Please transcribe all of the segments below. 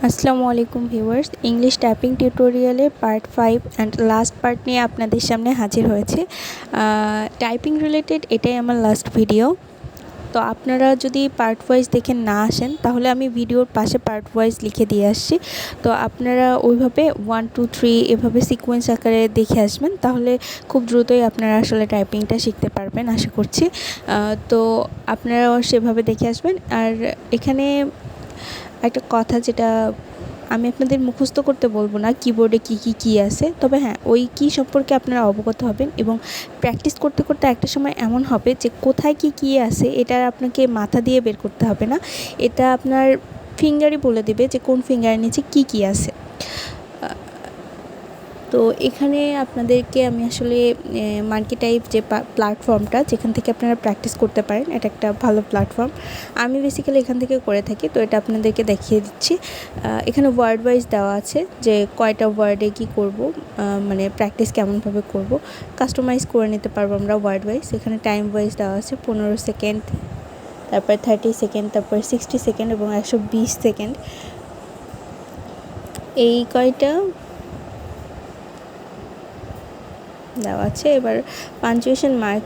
আসসালামু আলাইকুম viewers, English typing টিউটোরিয়ালের পার্ট 5 অ্যান্ড লাস্ট পার্ট নিয়ে আপনাদের সামনে হাজির হয়েছে। টাইপিং রিলেটেড এটাই আমার লাস্ট ভিডিও। তো আপনারা যদি পার্ট ওয়াইজ দেখে না আসেন তাহলে আমি ভিডিওর পাশে পার্ট ওয়াইজ লিখে দিয়ে আসছি। তো আপনারা ওইভাবে 1 2 3 এভাবে সিকোয়েন্স আকারে দেখে আসবেন, তাহলে খুব দ্রুতই আপনারা আসলে টাইপিংটা শিখতে পারবেন আশা করছি। তো আপনারাও সেভাবে দেখে আসবেন। আর এখানে একটা কথা, যেটা আমি আপনাদের মুখস্থ করতে বলবো না কিবোর্ডে কী আছে, তবে হ্যাঁ ওই কী সম্পর্কে আপনারা অবগত হবেন এবং প্র্যাকটিস করতে করতে একটা সময় এমন হবে যে কোথায় কী আছে এটা আপনাকে মাথা দিয়ে বের করতে হবে না, এটা আপনার ফিঙ্গারই বলে দেবে যে কোন ফিঙ্গারের নিচে কী আছে। তো এখানে আপনাদেরকে আমি আসলে মার্কি টাইপ যে প্ল্যাটফর্মটা যেখান থেকে আপনারা প্র্যাকটিস করতে পারেন, এটা একটা ভালো প্ল্যাটফর্ম। আমি বেসিক্যালি এখান থেকে করে থাকি, তো এটা আপনাদেরকে দেখিয়ে দিচ্ছি। এখানে ওয়ার্ড ওয়াইজ দেওয়া আছে যে কয়টা ওয়ার্ডে কি করব, মানে প্র্যাকটিস কেমনভাবে করব, কাস্টমাইজ করে নিতে পারবো আমরা ওয়ার্ড ওয়াইজ। এখানে টাইম ওয়াইজ দেওয়া আছে 15 সেকেন্ড, তারপর 30 সেকেন্ড, তারপর 60 সেকেন্ড এবং 120 সেকেন্ড, এই কয়টা দেওয়া আছে। এবার পাঞ্চুয়েশন মার্ক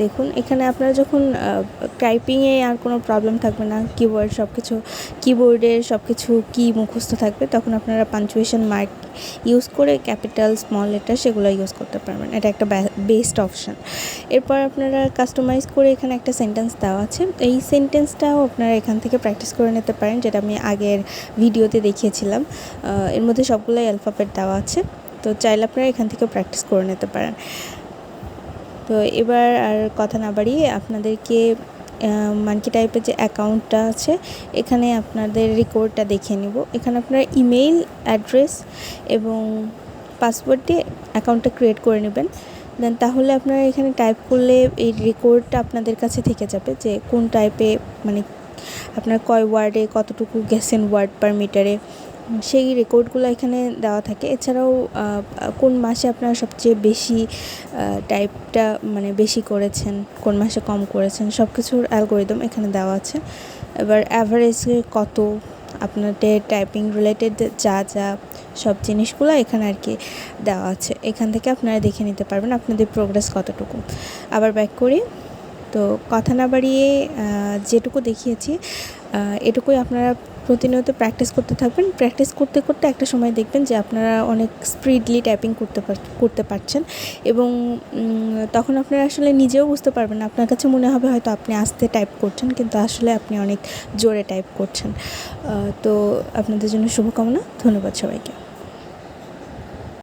দেখুন, এখানে আপনারা যখন টাইপিংয়ে আর কোনো প্রবলেম থাকবে না, কিবোর্ডের সব কিছু কি মুখস্থ থাকবে, তখন আপনারা পাঞ্চুয়েশন মার্ক ইউজ করে ক্যাপিটাল স্মল লেটার সেগুলো ইউজ করতে পারবেন। এটা একটা বেস্ট অপশান। এরপর আপনারা কাস্টমাইজ করে এখানে একটা সেন্টেন্স দেওয়া আছে, এই সেন্টেন্সটাও আপনারা এখান থেকে প্র্যাকটিস করে নিতে পারেন, যেটা আমি আগের ভিডিওতে দেখিয়েছিলাম। এর মধ্যে সবগুলোই অ্যালফাবেট দেওয়া আছে, তো চাইলে আপনারা এখান থেকে প্র্যাকটিস করে নিতে পারেন। তো এবার আর কথা না বাড়িয়ে আপনাদেরকে মার্কি টাইপের যে অ্যাকাউন্টটা আছে এখানে আপনাদের রেকর্ডটা দেখে নিব। এখানে আপনারা ইমেইল অ্যাড্রেস এবং পাসওয়ার্ড দিয়ে অ্যাকাউন্টটা ক্রিয়েট করে নেবেন। দেন তাহলে আপনারা এখানে টাইপ করলে এই রেকর্ডটা আপনাদের কাছে থেকে যাবে যে কোন টাইপে, মানে আপনার কয় ওয়ার্ডে কতটুকু গেছেন ওয়ার্ড পার মিটারে, সেই রেকর্ডগুলো এখানে দেওয়া থাকে। এছাড়াও কোন মাসে আপনারা সবচেয়ে বেশি টাইপটা মানে বেশি করেছেন, কোন মাসে কম করেছেন, সব কিছুর অ্যালগোরিদম এখানে দেওয়া আছে। এবার অ্যাভারেজে কত আপনাদের টাইপিং রিলেটেড যা সব জিনিসগুলো এখানে আর কি দেওয়া আছে, এখান থেকে আপনারা দেখে নিতে পারবেন আপনাদের প্রোগ্রেস কতটুকু। আবার ব্যাক করি, তো কথা না বাড়িয়ে যেটুকু দেখিয়েছি এটুকুই আপনারা প্রতিনিয়ত প্র্যাকটিস করতে থাকবেন। প্র্যাকটিস করতে করতে একটা সময় দেখবেন যে আপনারা অনেক স্পিডলি টাইপিং করতে পারছেন এবং তখন আপনারা আসলে নিজেও বুঝতে পারবেন না, আপনার কাছে মনে হবে হয়তো আপনি আস্তে টাইপ করছেন, কিন্তু আসলে আপনি অনেক জোরে টাইপ করছেন। তো আপনাদের জন্য শুভকামনা, ধন্যবাদ সবাইকে।